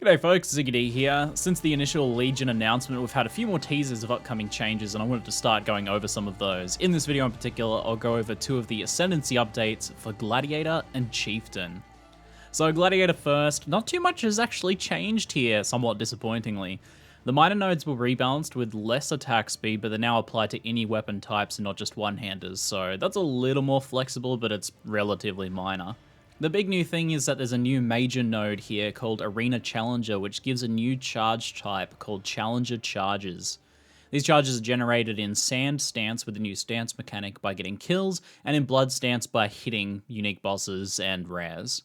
G'day folks, ZiggyD here. Since the initial Legion announcement, we've had a few more teasers of upcoming changes, and I wanted to start going over some of those. In this video in particular, I'll go over two of the Ascendancy updates for Gladiator and Chieftain. So Gladiator first, not too much has actually changed here, somewhat disappointingly. The minor nodes were rebalanced with less attack speed, but they now apply to any weapon types and not just one-handers, so that's a little more flexible, but it's relatively minor. The big new thing is that there's a new major node here called Arena Challenger, which gives a new charge type called Challenger Charges. These charges are generated in Sand Stance with the new stance mechanic by getting kills, and in Blood Stance by hitting unique bosses and rares.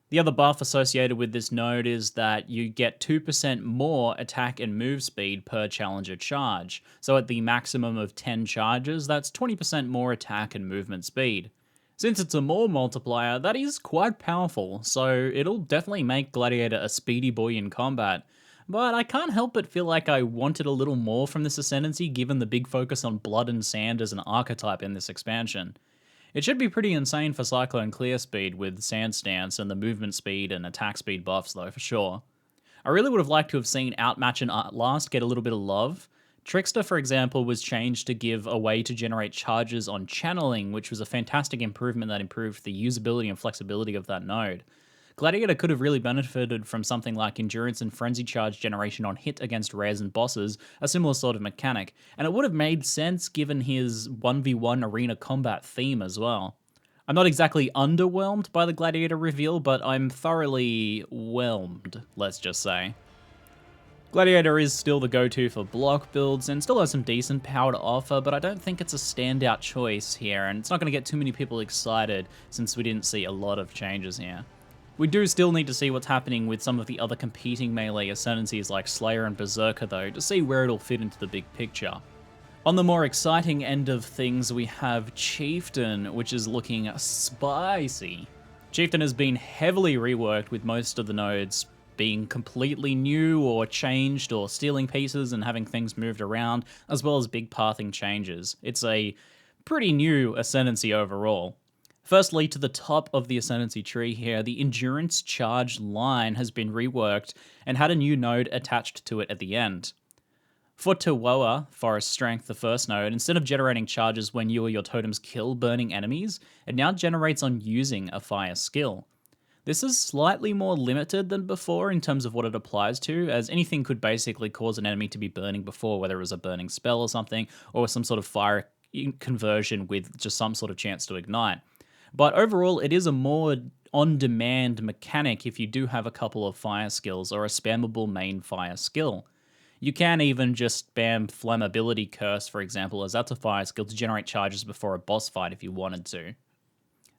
The other buff associated with this node is that you get 2% more attack and move speed per Challenger charge. So at the maximum of 10 charges, that's 20% more attack and movement speed. Since it's a more multiplier, that is quite powerful, so it'll definitely make Gladiator a speedy boy in combat. But I can't help but feel like I wanted a little more from this Ascendancy given the big focus on blood and sand as an archetype in this expansion. It should be pretty insane for Cyclone Clear Speed with Sand Stance and the movement speed and attack speed buffs though, for sure. I really would have liked to have seen Outmatch and Outlast get a little bit of love. Trickster, for example, was changed to give a way to generate charges on channeling, which was a fantastic improvement that improved the usability and flexibility of that node. Gladiator could have really benefited from something like Endurance and Frenzy charge generation on hit against rares and bosses, a similar sort of mechanic, and it would have made sense given his 1v1 arena combat theme as well. I'm not exactly underwhelmed by the Gladiator reveal, but I'm thoroughly whelmed, let's just say. Gladiator is still the go-to for block builds and still has some decent power to offer, but I don't think it's a standout choice here, and it's not going to get too many people excited since we didn't see a lot of changes here. We do still need to see what's happening with some of the other competing melee ascendancies like Slayer and Berserker though, to see where it'll fit into the big picture. On the more exciting end of things, we have Chieftain, which is looking spicy. Chieftain has been heavily reworked with most of the nodes being completely new or changed or stealing pieces and having things moved around, as well as big pathing changes. It's a pretty new Ascendancy overall. Firstly, to the top of the Ascendancy tree here, the Endurance Charge line has been reworked and had a new node attached to it at the end. For Tuoa, Forest Strength, the first node, instead of generating charges when you or your totems kill burning enemies, it now generates on using a fire skill. This is slightly more limited than before in terms of what it applies to, as anything could basically cause an enemy to be burning before, whether it was a burning spell or something, or some sort of fire conversion with just some sort of chance to ignite. But overall, it is a more on-demand mechanic if you do have a couple of fire skills or a spammable main fire skill. You can even just spam Flammability Curse, for example, as that's a fire skill to generate charges before a boss fight if you wanted to.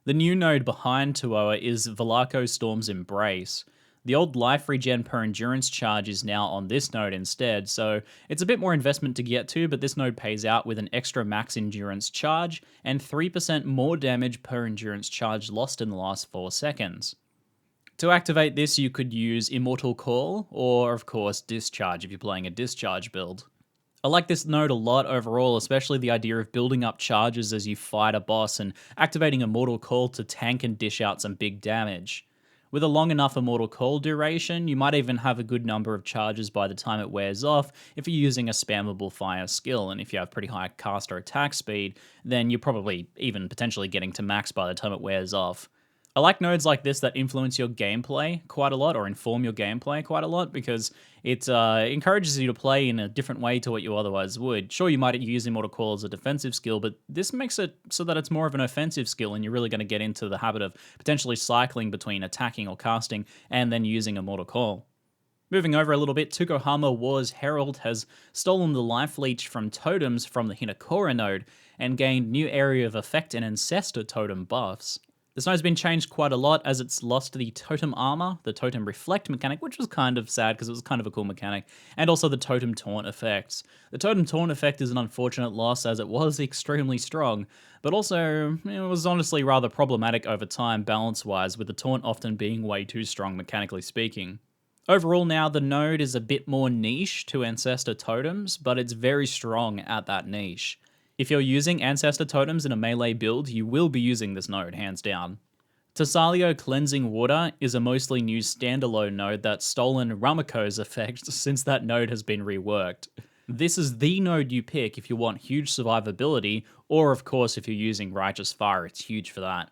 The new node behind Tuoa is Velako Storm's Embrace. The old life regen per endurance charge is now on this node instead, so it's a bit more investment to get to, but this node pays out with an extra max endurance charge and 3% more damage per endurance charge lost in the last 4 seconds. To activate this, you could use Immortal Call, or of course Discharge if you're playing a Discharge build. I like this node a lot overall, especially the idea of building up charges as you fight a boss and activating Immortal Call to tank and dish out some big damage. With a long enough Immortal Call duration, you might even have a good number of charges by the time it wears off if you're using a spammable fire skill, and if you have pretty high caster attack speed, then you're probably even potentially getting to max by the time it wears off. I like nodes like this that influence your gameplay quite a lot, or inform your gameplay quite a lot, because it encourages you to play in a different way to what you otherwise would. Sure, you might use Immortal Call as a defensive skill, but this makes it so that it's more of an offensive skill, and you're really going to get into the habit of potentially cycling between attacking or casting and then using Immortal Call. Moving over a little bit, Tukohama War's Herald has stolen the life leech from totems from the Hinakora node and gained new area of effect and ancestor totem buffs. This node's been changed quite a lot as it's lost the Totem Armor, the Totem Reflect mechanic, which was kind of sad because it was kind of a cool mechanic, and also the Totem Taunt effects. The Totem Taunt effect is an unfortunate loss as it was extremely strong, but also it was honestly rather problematic over time balance-wise, with the taunt often being way too strong mechanically speaking. Overall now, the node is a bit more niche to Ancestor Totems, but it's very strong at that niche. If you're using Ancestor Totems in a melee build, you will be using this node, hands down. Tassalio Cleansing Water is a mostly new standalone node that's stolen Ramako's effect since that node has been reworked. This is the node you pick if you want huge survivability, or of course if you're using Righteous Fire, it's huge for that.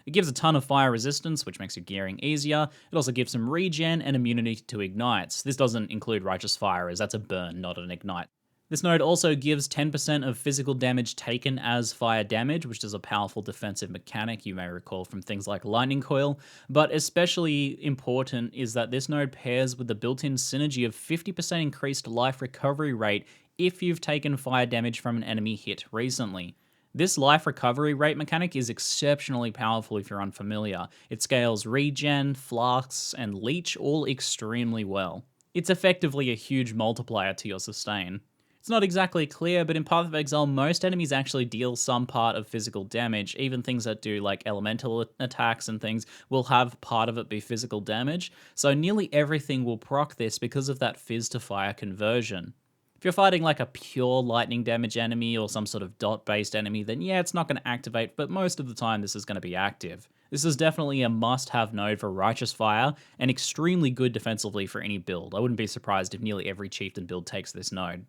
It gives a ton of fire resistance, which makes your gearing easier. It also gives some regen and immunity to ignites. This doesn't include Righteous Fire, as that's a burn, not an ignite. This node also gives 10% of physical damage taken as fire damage, which is a powerful defensive mechanic you may recall from things like Lightning Coil, but especially important is that this node pairs with the built-in synergy of 50% increased life recovery rate if you've taken fire damage from an enemy hit recently. This life recovery rate mechanic is exceptionally powerful if you're unfamiliar. It scales regen, flasks, and leech all extremely well. It's effectively a huge multiplier to your sustain. It's not exactly clear, but in Path of Exile, most enemies actually deal some part of physical damage. Even things that do like elemental attacks and things will have part of it be physical damage. So nearly everything will proc this because of that fizz to fire conversion. If you're fighting like a pure lightning damage enemy or some sort of dot-based enemy, then yeah, it's not going to activate, but most of the time this is going to be active. This is definitely a must-have node for Righteous Fire, and extremely good defensively for any build. I wouldn't be surprised if nearly every Chieftain build takes this node.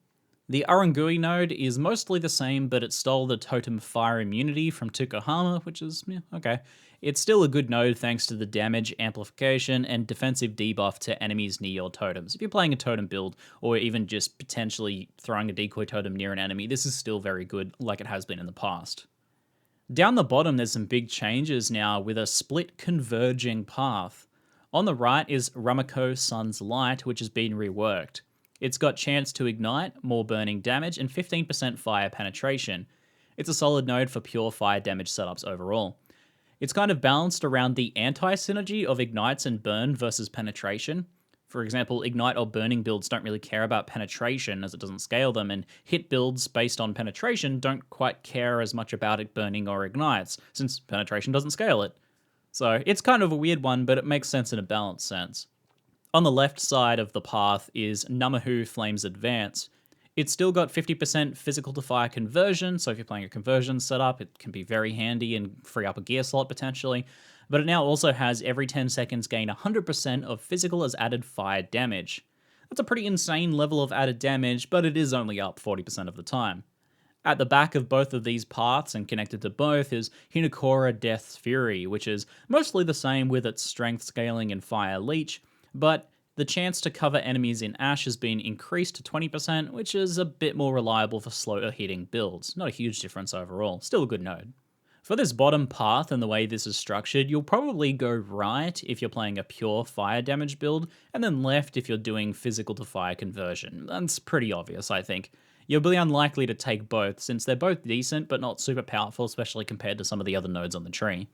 The Arangui node is mostly the same, but it stole the Totem Fire immunity from Tukohama, which is, yeah, okay. It's still a good node thanks to the damage amplification and defensive debuff to enemies near your totems. If you're playing a totem build, or even just potentially throwing a decoy totem near an enemy, this is still very good, like it has been in the past. Down the bottom, there's some big changes now with a split converging path. On the right is Ramako Sun's Light, which has been reworked. It's got chance to ignite, more burning damage, and 15% fire penetration. It's a solid node for pure fire damage setups overall. It's kind of balanced around the anti-synergy of ignites and burn versus penetration. For example, ignite or burning builds don't really care about penetration as it doesn't scale them, and hit builds based on penetration don't quite care as much about it burning or ignites, since penetration doesn't scale it. So it's kind of a weird one, but it makes sense in a balanced sense. On the left side of the path is Namahu Flames Advance. It's still got 50% physical to fire conversion, so if you're playing a conversion setup, it can be very handy and free up a gear slot potentially. But it now also has every 10 seconds gain 100% of physical as added fire damage. That's a pretty insane level of added damage, but it is only up 40% of the time. At the back of both of these paths, and connected to both, is Hinokora Death's Fury, which is mostly the same with its strength scaling and fire leech, but the chance to cover enemies in Ash has been increased to 20%, which is a bit more reliable for slower hitting builds. Not a huge difference overall, still a good node. For this bottom path and the way this is structured, you'll probably go right if you're playing a pure fire damage build, and then left if you're doing physical to fire conversion. That's pretty obvious, I think. You'll be unlikely to take both, since they're both decent but not super powerful, especially compared to some of the other nodes on the tree.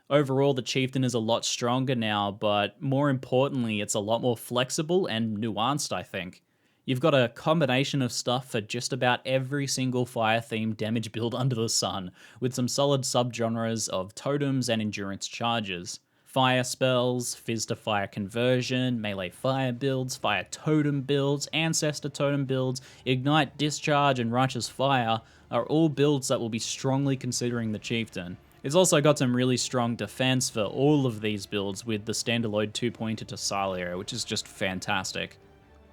Overall, the Chieftain is a lot stronger now, but more importantly, it's a lot more flexible and nuanced, I think. You've got a combination of stuff for just about every single fire-themed damage build under the sun, with some solid subgenres of totems and endurance charges. Fire spells, fizz to fire conversion, melee fire builds, fire totem builds, ancestor totem builds, ignite discharge, and righteous fire are all builds that will be strongly considering the Chieftain. It's also got some really strong defense for all of these builds with the standalone 2-pointer Tassalio, which is just fantastic.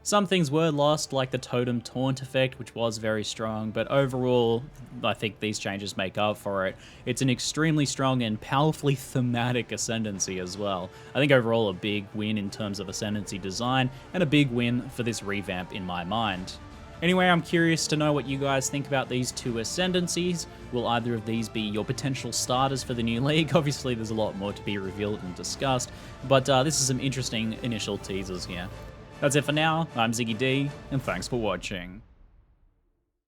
Some things were lost, like the Totem Taunt effect, which was very strong, but overall, I think these changes make up for it. It's an extremely strong and powerfully thematic Ascendancy as well. I think overall a big win in terms of Ascendancy design, and a big win for this revamp in my mind. Anyway, I'm curious to know what you guys think about these two Ascendancies. Will either of these be your potential starters for the new league? Obviously, there's a lot more to be revealed and discussed, but this is some interesting initial teasers here. That's it for now. I'm ZiggyD, and thanks for watching.